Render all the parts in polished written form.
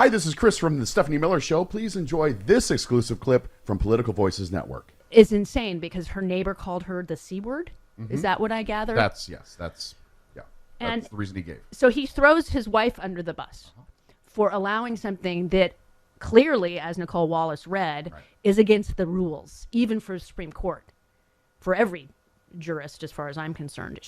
Hi, this is Chris from the Stephanie Miller Show. Please enjoy this exclusive clip from Political Voices Network. Is insane because her neighbor called her the C word. Mm-hmm. Is that what I gather? That's the reason he gave. So he throws his wife under the bus for allowing something that clearly, as Nicole Wallace read, is against the rules, even for the Supreme Court. For every jurist, as far as I'm concerned,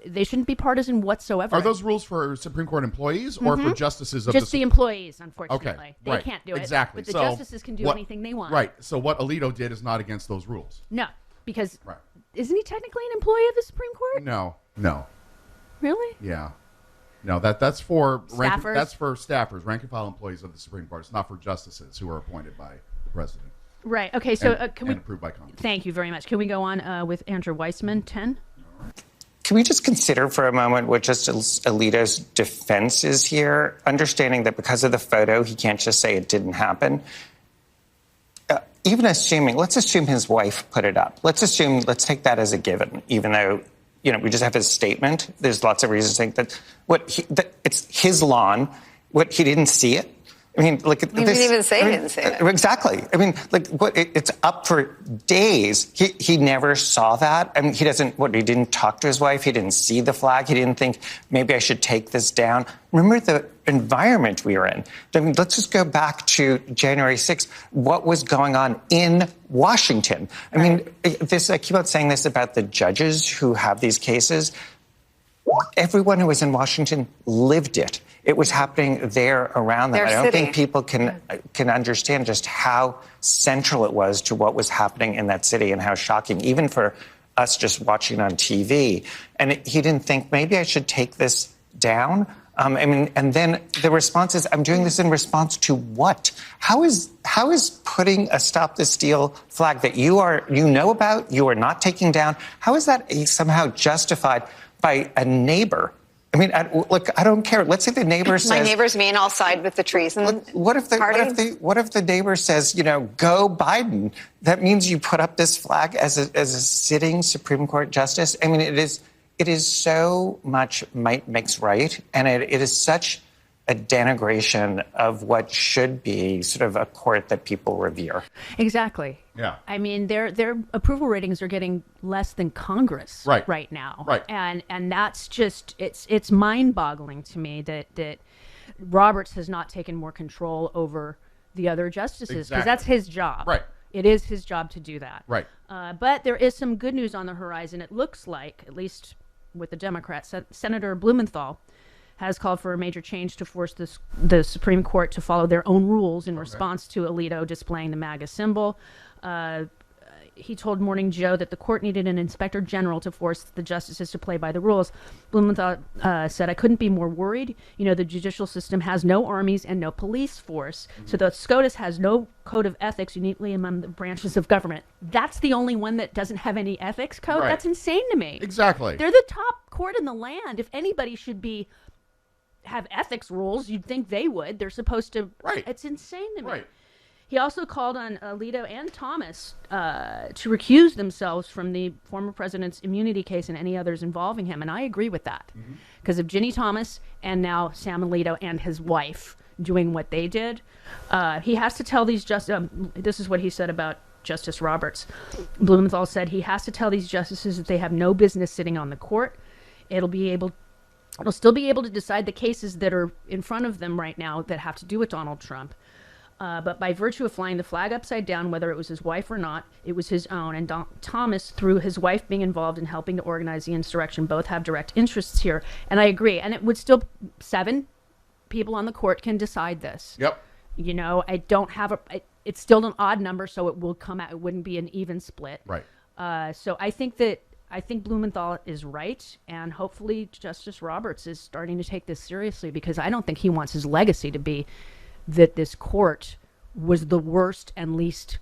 they shouldn't be partisan whatsoever. Are those rules for Supreme Court employees or for justices of just the employees? Unfortunately, okay, they can't do it. Exactly, but the justices can do anything they want. Right. So what Alito did is not against those rules. No, because isn't he technically an employee of the Supreme Court? No. Really? Yeah. No, that's for staffers. That's for staffers, rank and file employees of the Supreme Court. It's not for justices who are appointed by the president. Right. Okay. So and approved by Congress. Thank you very much. Can we go on with Andrew Weissmann? 10. Can we just consider for a moment what Justice Alito's defense is here, understanding that because of the photo, he can't just say it didn't happen. Even assuming, let's assume his wife put it up. Let's take that as a given, even though, we just have his statement. There's lots of reasons to think that it's his lawn. He didn't see it. I mean, he didn't even say he didn't see it. Exactly. I mean, it's up for days. He never saw that. I mean, he didn't talk to his wife. He didn't see the flag. He didn't think, maybe I should take this down. Remember the environment we were in. I mean, let's just go back to January 6th. What was going on in Washington? I mean, I keep on saying this about the judges who have these cases. Everyone who was in Washington lived it. It was happening there around them. I don't think people can understand just how central it was to what was happening in that city and how shocking, even for us just watching on TV. And he didn't think, maybe I should take this down. And then the response is, I'm doing this in response to what? How is putting a Stop the Steal flag that you know about, you are not taking down, how is that somehow justified by a neighbor? I mean, I don't care. Let's say the neighbor says... My neighbors mean I'll side with the treason what if the neighbor says, go Biden? That means you put up this flag as a sitting Supreme Court justice? I mean, it is so much might makes right, and it is such a denigration of what should be sort of a court that people revere. Exactly. Yeah. I mean, their approval ratings are getting less than Congress right now. Right. And that's just it's mind-boggling to me that Roberts has not taken more control over the other justices, because that's his job. Right. It is his job to do that. Right. But there is some good news on the horizon. It looks like, at least with the Democrats, Senator Blumenthal has called for a major change to force the Supreme Court to follow their own rules in response to Alito displaying the MAGA symbol. He told Morning Joe that the court needed an inspector general to force the justices to play by the rules. Blumenthal said, I couldn't be more worried. The judicial system has no armies and no police force. So the SCOTUS has no code of ethics uniquely among the branches of government. That's the only one that doesn't have any ethics code? Right. That's insane to me. Exactly. They're the top court in the land. If anybody should have ethics rules, you'd think they would. They're supposed to. Right. It's insane to me. Right. He also called on Alito and Thomas to recuse themselves from the former president's immunity case and any others involving him. And I agree with that because of Ginny Thomas and now Sam Alito and his wife doing what they did. He has to tell these this is what he said about Justice Roberts. Blumenthal said he has to tell these justices that they have no business sitting on the court. It'll still be able to decide the cases that are in front of them right now that have to do with Donald Trump. But by virtue of flying the flag upside down, whether it was his wife or not, it was his own. And Thomas, through his wife being involved in helping to organize the insurrection, both have direct interests here. And I agree. And it would still, 7 people on the court can decide this. Yep. I don't have it's still an odd number, so it will come out. It wouldn't be an even split. Right. So I think Blumenthal is right, and hopefully Justice Roberts is starting to take this seriously, because I don't think he wants his legacy to be that this court was the worst and least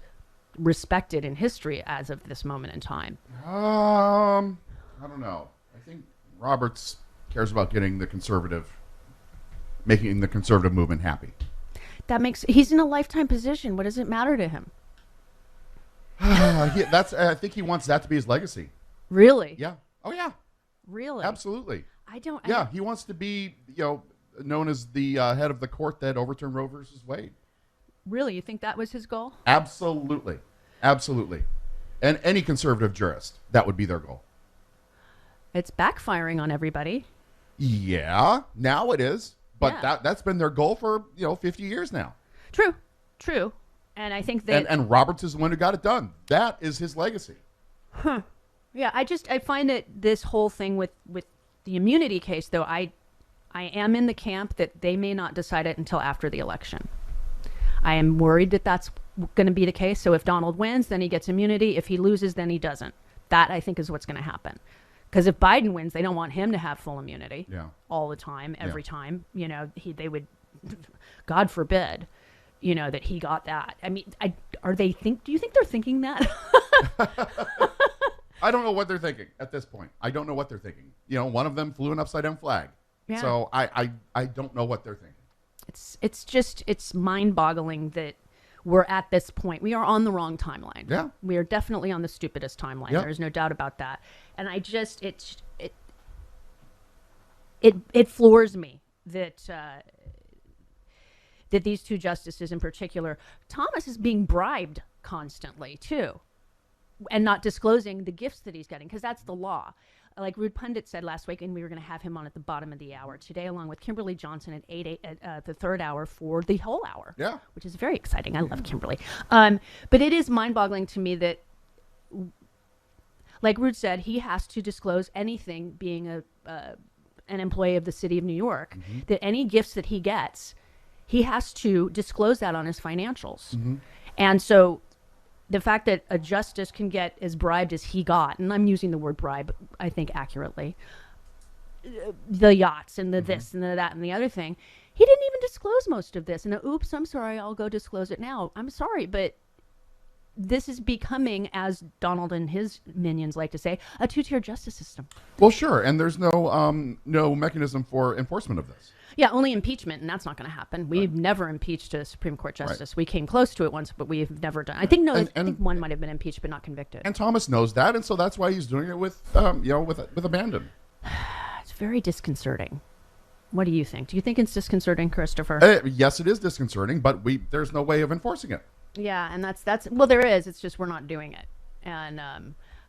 respected in history as of this moment in time. I don't know. I think Roberts cares about making the conservative movement happy. He's in a lifetime position. What does it matter to him? I think he wants that to be his legacy. Really? Yeah. Oh yeah. Really? Absolutely. I don't. He wants to be, known as the head of the court that overturned Roe versus Wade. Really? You think that was his goal? Absolutely. Absolutely. And any conservative jurist, that would be their goal. It's backfiring on everybody. Yeah, now it is. But Yeah. that's been their goal for, 50 years now. True. And I think that... And Roberts is the one who got it done. That is his legacy. Yeah, I find that this whole thing with the immunity case, though, I am in the camp that they may not decide it until after the election. I am worried that that's going to be the case. So if Donald wins, then he gets immunity. If he loses, then he doesn't. That, I think, is what's going to happen. Because if Biden wins, they don't want him to have full immunity all the time, every time. They would, God forbid, that he got that. I mean, do you think they're thinking that? I don't know what they're thinking at this point. I don't know what they're thinking. One of them flew an upside down flag. Yeah. So I don't know what they're thinking. It's mind-boggling that we're at this point. We are on the wrong timeline. Yeah. We are definitely on the stupidest timeline. Yep. There's no doubt about that. And it floors me that these two justices in particular, Thomas is being bribed constantly too, and not disclosing the gifts that he's getting, because that's the law. Like Rude Pundit said last week, and we were going to have him on at the bottom of the hour today, along with Kimberly Johnson at the third hour for the whole hour. Yeah. Which is very exciting. I love Kimberly. But it is mind-boggling to me that, like Rude said, he has to disclose anything, being an employee of the city of New York, that any gifts that he gets, he has to disclose that on his financials. And so the fact that a justice can get as bribed as he got, and I'm using the word bribe, I think accurately, the yachts and the this and the that and the other thing, he didn't even disclose most of this. And oops, I'm sorry, I'll go disclose it now. I'm sorry, but this is becoming, as Donald and his minions like to say, a two-tier justice system. Well, sure, and there's no mechanism for enforcement of this. Yeah, only impeachment, and that's not going to happen. We've never impeached a Supreme Court justice. We came close to it once, but we've never done. I think I think one might have been impeached, but not convicted. And Thomas knows that, and so that's why he's doing it with abandon. It's very disconcerting. What do you think? Do you think it's disconcerting, Christopher? Yes, it is disconcerting, but there's no way of enforcing it. Yeah, and that's well, there is. It's just we're not doing it, and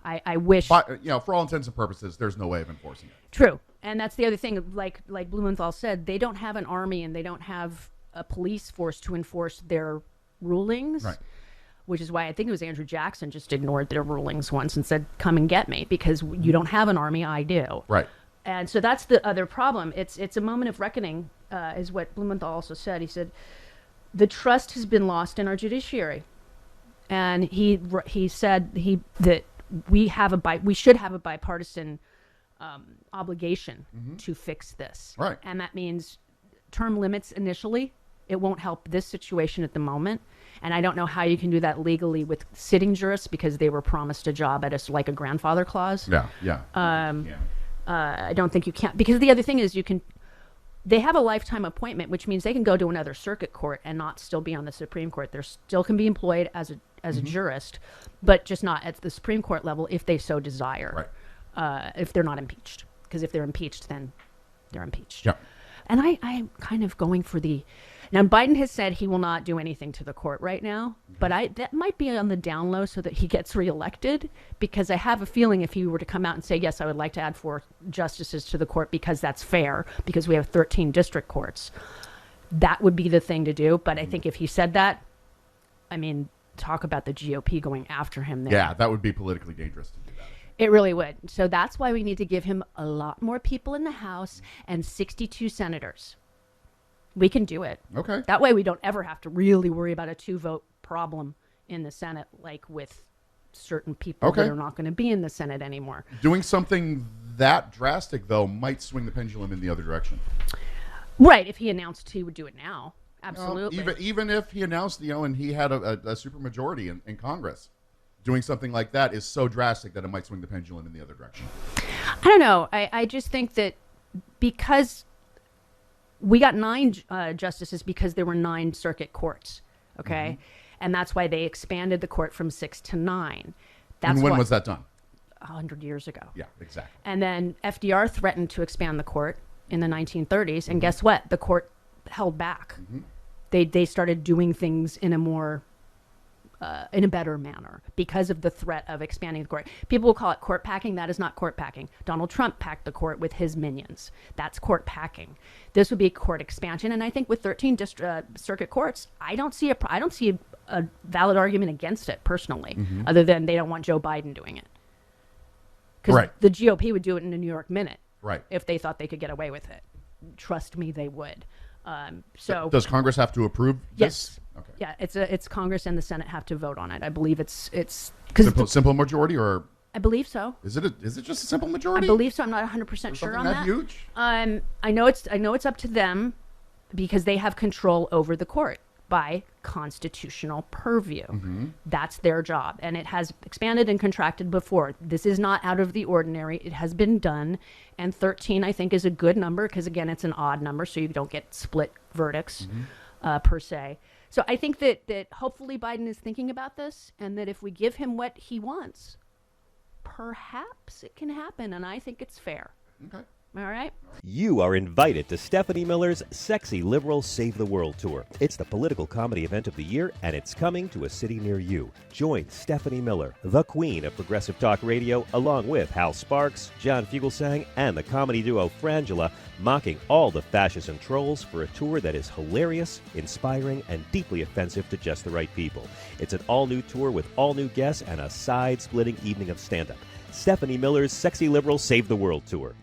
I wish. But for all intents and purposes, there's no way of enforcing it. True, and that's the other thing. Like Blumenthal said, they don't have an army and they don't have a police force to enforce their rulings. Right. Which is why I think it was Andrew Jackson just ignored their rulings once and said, "Come and get me," because you don't have an army, I do. Right. And so that's the other problem. It's a moment of reckoning, is what Blumenthal also said. He said, the trust has been lost in our judiciary, and he said that we should have a bipartisan obligation to fix this. Right. And that means term limits initially. It won't help this situation at the moment. And I don't know how you can do that legally with sitting jurists, because they were promised a job at like a grandfather clause. Yeah. I don't think you can, because the other thing is they have a lifetime appointment, which means they can go to another circuit court and not still be on the Supreme Court. They still can be employed as a jurist, but just not at the Supreme Court level if they so desire. Right. If they're not impeached, because if they're impeached, then they're impeached. Yeah. And I'm kind of going for now Biden has said he will not do anything to the court right now, but that might be on the down low so that he gets reelected, because I have a feeling if he were to come out and say, yes, I would like to add 4 justices to the court because that's fair, because we have 13 district courts, that would be the thing to do. But I think if he said that, I mean, talk about the GOP going after him there. Yeah, that would be politically dangerous to do that. It really would. So that's why we need to give him a lot more people in the House and 62 senators. We can do it. Okay. That way we don't ever have to really worry about a 2-vote problem in the Senate, like with certain people that are not going to be in the Senate anymore. Doing something that drastic, though, might swing the pendulum in the other direction. Right. If he announced he would do it now. Absolutely. Even if he announced, and he had a supermajority in Congress, doing something like that is so drastic that it might swing the pendulum in the other direction. I don't know. I just think that because we got 9 justices because there were 9 circuit courts, okay? And that's why they expanded the court from 6 to 9. And when was that done? 100 years ago. Yeah, exactly. And then FDR threatened to expand the court, in the 1930s, and guess what? The court held back. They started doing things in a better manner because of the threat of expanding the court. People will call it court packing. That is not court packing. Donald Trump packed the court with his minions. That's court packing. This would be court expansion, and I think with 13 circuit courts, I don't see a valid argument against it personally, other than they don't want Joe Biden doing it. Because the GOP would do it in a New York minute, if they thought they could get away with it. Trust me, they would. So does Congress have to approve this? Yes. Okay. Yeah, it's Congress and the Senate have to vote on it. I believe it's because simple majority, or I believe so. Is it just a simple majority? I believe so. I'm not 100% sure on that. Huge? I know it's up to them because they have control over the court by constitutional purview. That's their job, and it has expanded and contracted before. This is not out of the ordinary. It has been done, and 13 I think is a good number because again it's an odd number, so you don't get split verdicts per se. So I think that hopefully Biden is thinking about this, and that if we give him what he wants, perhaps it can happen, and I think it's fair. Okay. All right. You are invited to Stephanie Miller's Sexy Liberal Save the World Tour. It's the political comedy event of the year, and it's coming to a city near you. Join Stephanie Miller, the queen of progressive talk radio, along with Hal Sparks, John Fugelsang, and the comedy duo Frangela, mocking all the fascists and trolls for a tour that is hilarious, inspiring, and deeply offensive to just the right people. It's an all-new tour with all new guests and a side-splitting evening of stand-up. Stephanie Miller's Sexy Liberal Save the World Tour.